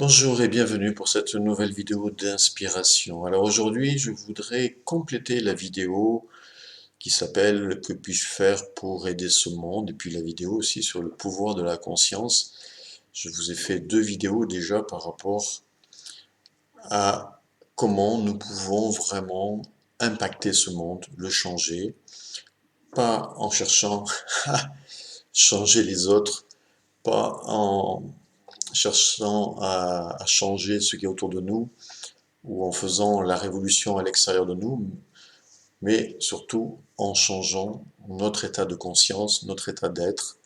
Bonjour et bienvenue pour cette nouvelle vidéo d'inspiration. Alors aujourd'hui, je voudrais compléter la vidéo qui s'appelle « Que puis-je faire pour aider ce monde ?» et puis la vidéo aussi sur le pouvoir de la conscience. Je vous ai fait deux vidéos déjà par rapport à comment nous pouvons vraiment impacter ce monde, le changer, pas en cherchant à changer les autres, pas en cherchant à changer ce qui est autour de nous, ou en faisant la révolution à l'extérieur de nous, mais surtout en changeant notre état de conscience, notre état d'être,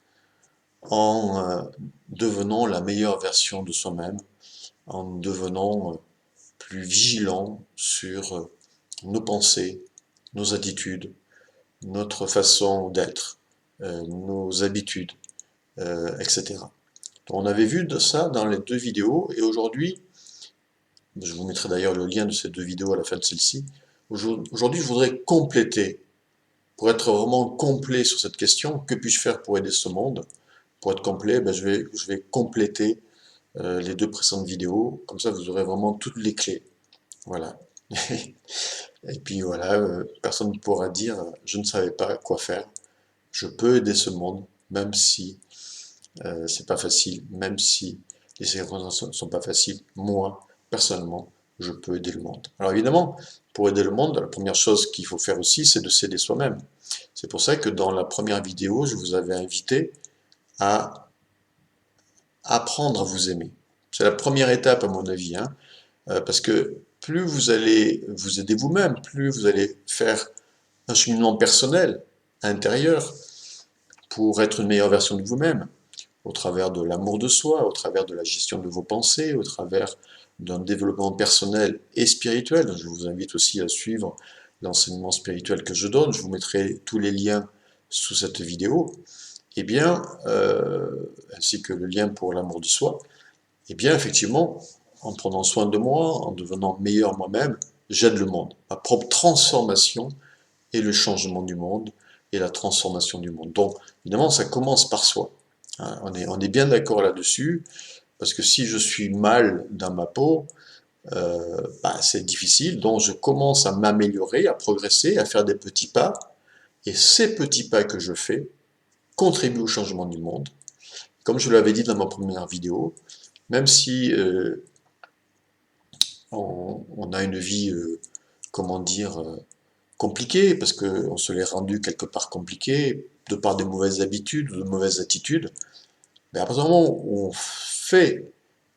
en devenant la meilleure version de soi-même, en devenant plus vigilant sur nos pensées, nos attitudes, notre façon d'être, nos habitudes, etc. Donc on avait vu de ça dans les deux vidéos, et aujourd'hui, je vous mettrai d'ailleurs le lien de ces deux vidéos à la fin de celle-ci. Aujourd'hui, je voudrais compléter, pour être vraiment complet sur cette question, que puis-je faire pour aider ce monde? Pour être complet, je vais compléter les deux précédentes vidéos, comme ça vous aurez vraiment toutes les clés. Voilà. Et puis voilà, personne ne pourra dire je ne savais pas quoi faire. Je peux aider ce monde, même si c'est pas facile, même si les circonstances ne sont pas faciles. Moi, personnellement, je peux aider le monde. Alors évidemment, pour aider le monde, la première chose qu'il faut faire aussi, c'est de s'aider soi-même. C'est pour ça que dans la première vidéo, je vous avais invité à apprendre à vous aimer. C'est la première étape à mon avis, hein, parce que plus vous allez vous aider vous-même, plus vous allez faire un cheminement personnel, intérieur, pour être une meilleure version de vous-même, au travers de l'amour de soi, au travers de la gestion de vos pensées, au travers d'un développement personnel et spirituel. Je vous invite aussi à suivre l'enseignement spirituel que je donne. Je vous mettrai tous les liens sous cette vidéo. Eh bien, ainsi que le lien pour l'amour de soi. Eh bien, effectivement, en prenant soin de moi, en devenant meilleur moi-même, j'aide le monde. Ma propre transformation et le changement du monde et la transformation du monde. Donc, évidemment, ça commence par soi. Hein, on est bien d'accord là-dessus, parce que si je suis mal dans ma peau, c'est difficile, donc je commence à m'améliorer, à progresser, à faire des petits pas, et ces petits pas que je fais contribuent au changement du monde. Comme je l'avais dit dans ma première vidéo, même si on a une vie, comment dire, compliquée, parce qu'on se l'est rendu quelque part compliqué, de par des mauvaises habitudes ou de mauvaises attitudes, mais à partir du moment où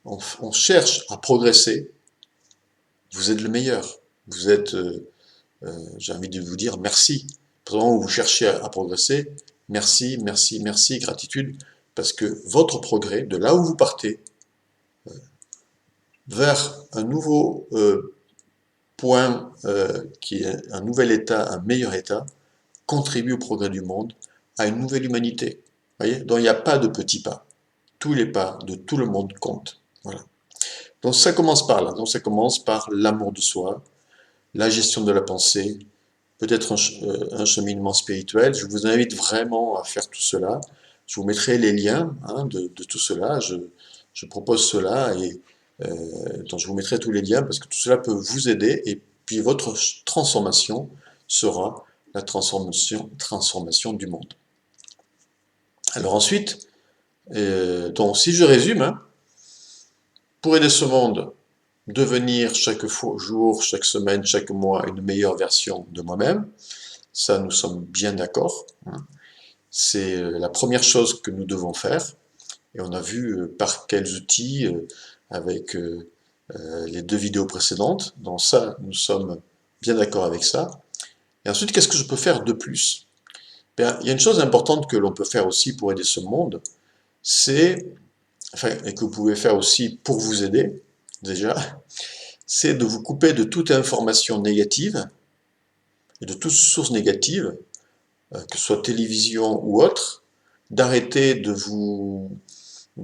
on cherche à progresser, vous êtes le meilleur. Vous êtes, j'ai envie de vous dire merci. À partir du moment où vous cherchez à progresser, merci, merci, merci, gratitude, parce que votre progrès, de là où vous partez, vers un nouveau point qui est un nouvel état, un meilleur état, contribue au progrès du monde, à une nouvelle humanité. Vous voyez? Donc il n'y a pas de petits pas. Tous les pas de tout le monde comptent. Voilà. Donc ça commence par là. Donc ça commence par l'amour de soi, la gestion de la pensée, peut-être un cheminement spirituel. Je vous invite vraiment à faire tout cela. Je vous mettrai les liens de tout cela. Je propose cela et donc je vous mettrai tous les liens parce que tout cela peut vous aider et puis votre transformation sera la transformation du monde. Alors ensuite, donc si je résume, hein, pour aider ce monde, devenir chaque jour, chaque semaine, chaque mois une meilleure version de moi-même, ça nous sommes bien d'accord, hein. C'est la première chose que nous devons faire, et on a vu par quels outils avec les deux vidéos précédentes, donc ça, nous sommes bien d'accord avec ça. Et ensuite, qu'est-ce que je peux faire de plus? Bien, il y a une chose importante que l'on peut faire aussi pour aider ce monde, c'est, enfin, et que vous pouvez faire aussi pour vous aider, déjà, c'est de vous couper de toute information négative et de toute source négative, que ce soit télévision ou autre, d'arrêter de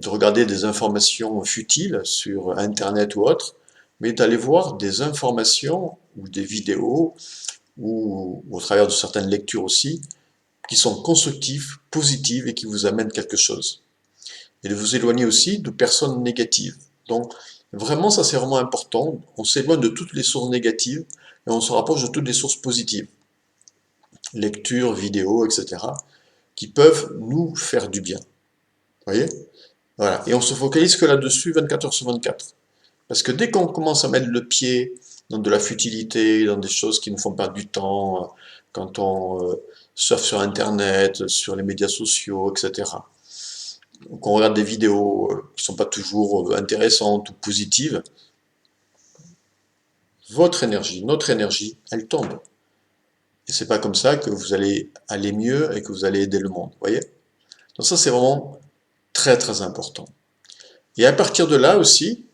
regarder des informations futiles sur Internet ou autre, mais d'aller voir des informations ou des vidéos ou au travers de certaines lectures aussi, qui sont constructives, positives et qui vous amènent quelque chose. Et de vous éloigner aussi de personnes négatives. Donc, Vraiment, ça c'est vraiment important. On s'éloigne de toutes les sources négatives et on se rapproche de toutes les sources positives. Lecture, vidéo, etc. qui peuvent nous faire du bien. Vous voyez? Voilà. Et on se focalise que là-dessus 24 heures sur 24. Parce que dès qu'on commence à mettre le pied dans de la futilité, dans des choses qui nous font perdre du temps, quand on surfe sur Internet, sur les médias sociaux, etc., qu'on regarde des vidéos qui ne sont pas toujours intéressantes ou positives, votre énergie, notre énergie, elle tombe. Et c'est pas comme ça que vous allez aller mieux et que vous allez aider le monde. Vous voyez? Donc ça, c'est vraiment très très important. Et à partir de là aussi,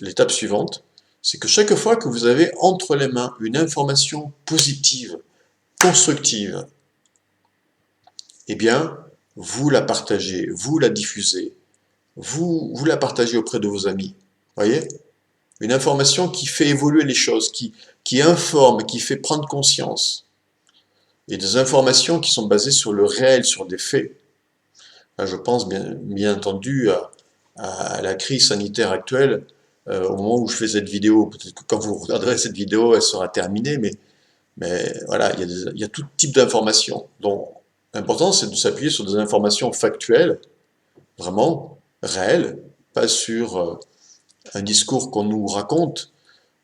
l'étape suivante, c'est que chaque fois que vous avez entre les mains une information positive, constructive, eh bien, vous la partagez, vous la diffusez, vous la partagez auprès de vos amis. Voyez? Une information qui fait évoluer les choses, qui informe, qui fait prendre conscience. Et des informations qui sont basées sur le réel, sur des faits. Là, je pense bien entendu à la crise sanitaire actuelle, au moment où je fais cette vidéo. Peut-être que quand vous regarderez cette vidéo, elle sera terminée, mais voilà, il y a tout type d'informations. Donc, l'important, c'est de s'appuyer sur des informations factuelles, vraiment réelles, pas sur un discours qu'on nous raconte,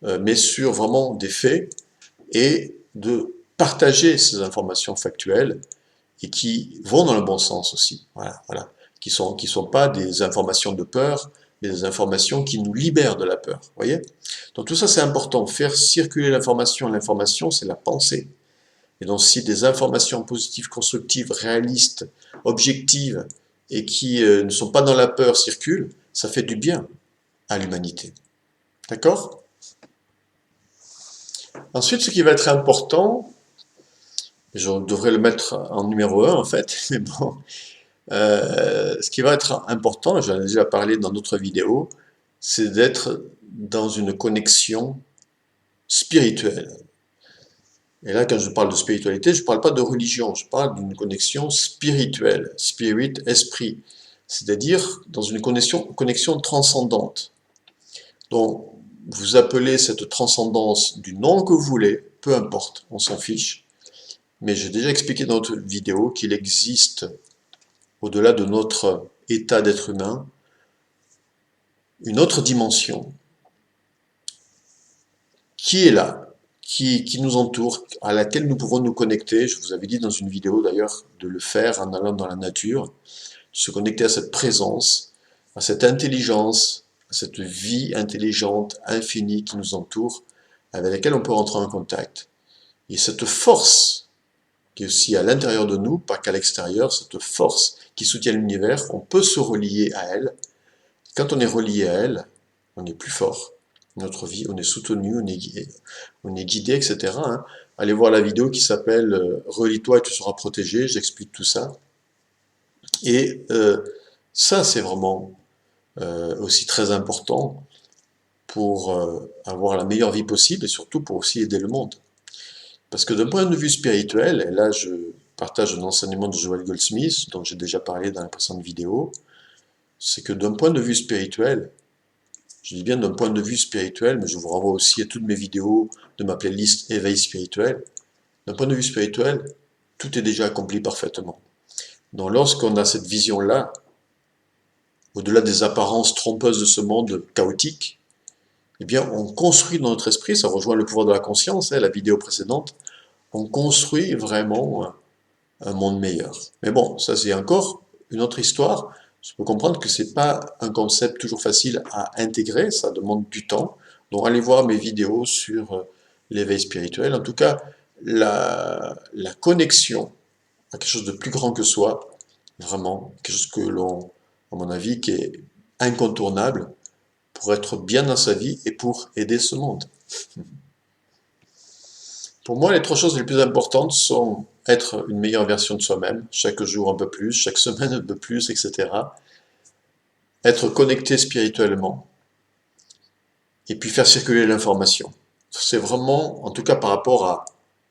mais sur vraiment des faits, et de partager ces informations factuelles et qui vont dans le bon sens aussi. Voilà, voilà. Qui sont pas des informations de peur, mais des informations qui nous libèrent de la peur. Voyez? Donc tout ça c'est important. Faire circuler l'information. L'information c'est la pensée. Et donc si des informations positives, constructives, réalistes, objectives et qui ne sont pas dans la peur circulent, ça fait du bien à l'humanité. D'accord? Ensuite, ce qui va être important, je devrais le mettre en numéro 1 en fait, mais bon, ce qui va être important, j'en ai déjà parlé dans d'autres vidéos, c'est d'être dans une connexion spirituelle. Et là, quand je parle de spiritualité, je ne parle pas de religion, je parle d'une connexion spirituelle, spirit, esprit, c'est-à-dire dans une connexion transcendante. Donc, vous appelez cette transcendance du nom que vous voulez, peu importe, on s'en fiche, mais j'ai déjà expliqué dans notre vidéo qu'il existe, au-delà de notre état d'être humain, une autre dimension qui est là, qui nous entoure, à laquelle nous pouvons nous connecter. Je vous avais dit dans une vidéo d'ailleurs de le faire en allant dans la nature, de se connecter à cette présence, à cette intelligence, à cette vie intelligente, infinie qui nous entoure, avec laquelle on peut rentrer en contact. Et cette force qui est aussi à l'intérieur de nous, pas qu'à l'extérieur, cette force qui soutient l'univers, on peut se relier à elle. Quand on est relié à elle, on est plus fort. Notre vie, on est soutenu, on est guidé, etc. Hein. Allez voir la vidéo qui s'appelle Relie-toi et tu seras protégé, j'explique tout ça. Et ça, c'est vraiment aussi très important pour avoir la meilleure vie possible et surtout pour aussi aider le monde. Parce que d'un point de vue spirituel, et là je partage un enseignement de Joel Goldsmith, dont j'ai déjà parlé dans la précédente vidéo, c'est que d'un point de vue spirituel, je dis bien d'un point de vue spirituel, mais je vous renvoie aussi à toutes mes vidéos de ma playlist Éveil spirituel, d'un point de vue spirituel, tout est déjà accompli parfaitement. Donc lorsqu'on a cette vision-là, au-delà des apparences trompeuses de ce monde chaotique, eh bien on construit dans notre esprit, ça rejoint le pouvoir de la conscience, la vidéo précédente, on construit vraiment un monde meilleur. Mais bon, ça c'est encore une autre histoire. Je peux comprendre que c'est pas un concept toujours facile à intégrer, ça demande du temps. Donc allez voir mes vidéos sur l'éveil spirituel. En tout cas, la connexion à quelque chose de plus grand que soi, vraiment, quelque chose que l'on, à mon avis, qui est incontournable pour être bien dans sa vie et pour aider ce monde. Pour moi, les trois choses les plus importantes sont être une meilleure version de soi-même, chaque jour un peu plus, chaque semaine un peu plus, etc. Être connecté spirituellement, et puis faire circuler l'information. C'est vraiment, en tout cas par rapport à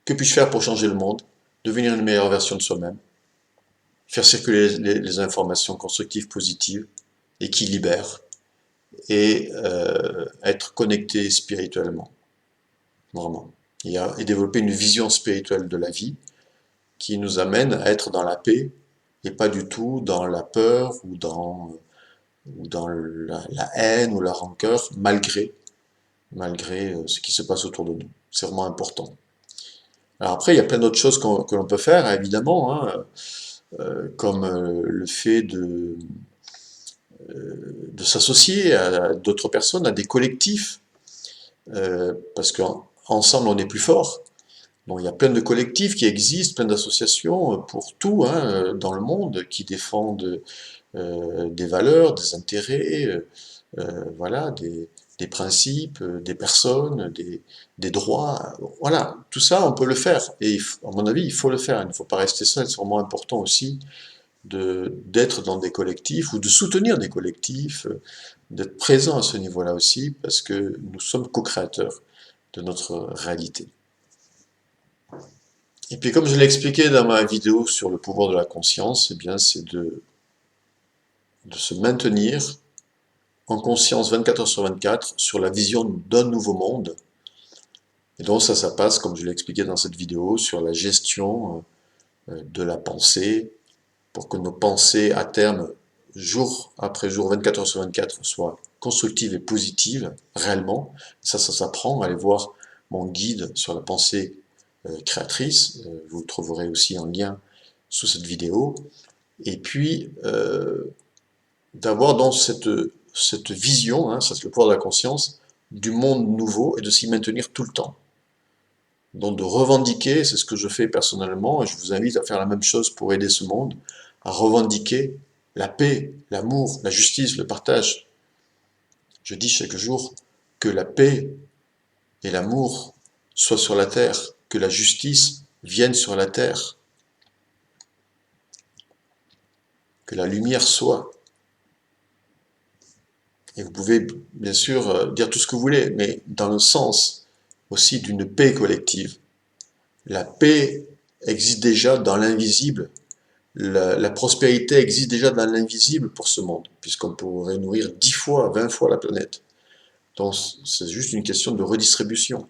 que puis-je faire pour changer le monde, devenir une meilleure version de soi-même, faire circuler les informations constructives, positives, et qui libèrent, et être connecté spirituellement, vraiment. Et développer une vision spirituelle de la vie qui nous amène à être dans la paix et pas du tout dans la peur ou dans la haine ou la rancœur, malgré ce qui se passe autour de nous. C'est vraiment important. Alors après, il y a plein d'autres choses que l'on peut faire, évidemment, hein, comme le fait de s'associer à d'autres personnes, à des collectifs, parce qu'ensemble on est plus fort. Bon, il y a plein de collectifs qui existent, plein d'associations pour tout hein, dans le monde qui défendent des valeurs, des intérêts, voilà, des principes, des personnes, des droits. Voilà, tout ça on peut le faire. Et à mon avis, il faut le faire. Il ne faut pas rester seul. C'est vraiment important aussi d'être dans des collectifs ou de soutenir des collectifs, d'être présent à ce niveau-là aussi, parce que nous sommes co-créateurs de notre réalité. Et puis comme je l'ai expliqué dans ma vidéo sur le pouvoir de la conscience, eh bien c'est de se maintenir en conscience 24 heures sur 24 sur la vision d'un nouveau monde. Et donc ça passe, comme je l'ai expliqué dans cette vidéo, sur la gestion de la pensée, pour que nos pensées à terme, jour après jour, 24 heures sur 24, soient constructives et positives, réellement. Ça s'apprend. Allez voir mon guide sur la pensée créatrice. Vous le trouverez aussi en lien sous cette vidéo. Et puis, d'avoir dans cette vision, hein, ça c'est le pouvoir de la conscience, du monde nouveau et de s'y maintenir tout le temps. Donc de revendiquer, c'est ce que je fais personnellement, et je vous invite à faire la même chose pour aider ce monde, à revendiquer la paix, l'amour, la justice, le partage. Je dis chaque jour que la paix et l'amour soient sur la terre, que la justice vienne sur la terre, que la lumière soit. Et vous pouvez bien sûr dire tout ce que vous voulez, mais dans le sens aussi d'une paix collective. La paix existe déjà dans l'invisible. La prospérité existe déjà dans l'invisible pour ce monde, puisqu'on pourrait nourrir 10 fois, 20 fois la planète. Donc c'est juste une question de redistribution.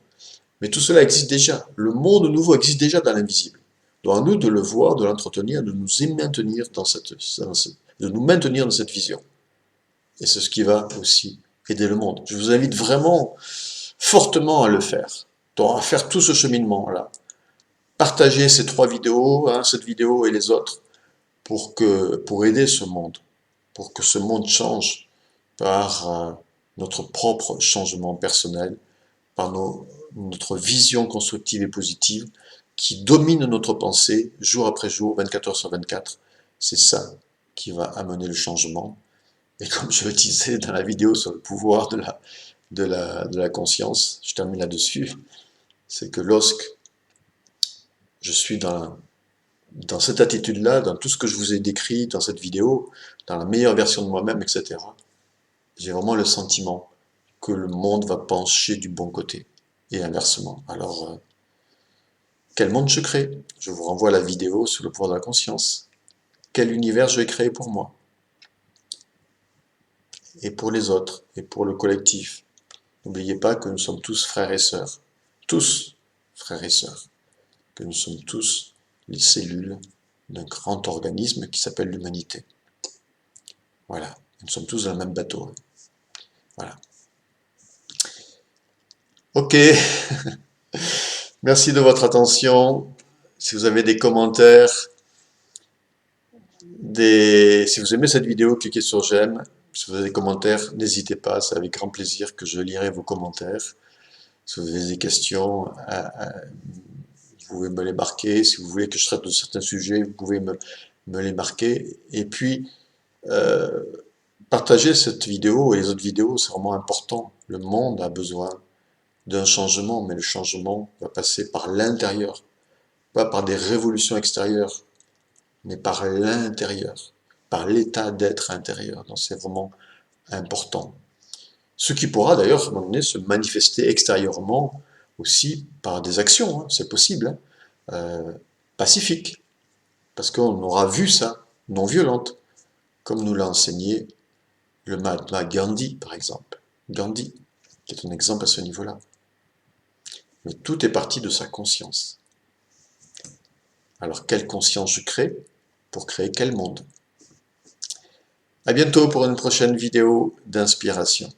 Mais tout cela existe déjà. Le monde nouveau existe déjà dans l'invisible. Donc à nous de le voir, de l'entretenir, de nous maintenir de nous maintenir dans cette vision. Et c'est ce qui va aussi aider le monde. Je vous invite vraiment fortement à le faire. Donc à faire tout ce cheminement-là. Partagez ces 3 vidéos, hein, cette vidéo et les autres, pour aider ce monde, pour que ce monde change par notre propre changement personnel, par notre vision constructive et positive qui domine notre pensée jour après jour, 24 heures sur 24. C'est ça qui va amener le changement. Et comme je le disais dans la vidéo sur le pouvoir de la conscience, je termine là-dessus, c'est que lorsque je suis dans cette attitude-là, dans tout ce que je vous ai décrit dans cette vidéo, dans la meilleure version de moi-même, etc., j'ai vraiment le sentiment que le monde va pencher du bon côté, et inversement. Alors, quel monde je crée? Je vous renvoie à la vidéo sur le pouvoir de la conscience. Quel univers je vais créer pour moi? Et pour les autres, et pour le collectif. N'oubliez pas que nous sommes tous frères et sœurs. Tous frères et sœurs. Que nous sommes tous les cellules d'un grand organisme qui s'appelle l'humanité. Voilà. Nous sommes tous dans le même bateau. Voilà. Ok. Merci de votre attention. Si vous avez des commentaires, si vous aimez cette vidéo, cliquez sur j'aime. Si vous avez des commentaires, n'hésitez pas, c'est avec grand plaisir que je lirai vos commentaires. Si vous avez des questions, vous pouvez me les marquer. Si vous voulez que je traite de certains sujets, vous pouvez me les marquer. Et puis, partagez cette vidéo et les autres vidéos, c'est vraiment important. Le monde a besoin d'un changement, mais le changement va passer par l'intérieur, pas par des révolutions extérieures, mais par l'intérieur, par l'état d'être intérieur. Donc c'est vraiment important. Ce qui pourra d'ailleurs, à un moment donné, se manifester extérieurement aussi par des actions, hein, c'est possible, hein, pacifiques, parce qu'on aura vu ça, non violente, comme nous l'a enseigné le Mahatma Gandhi, par exemple. Gandhi. qui est un exemple à ce niveau-là. Mais tout est parti de sa conscience. Alors, quelle conscience je crée pour créer quel monde? À bientôt pour une prochaine vidéo d'inspiration.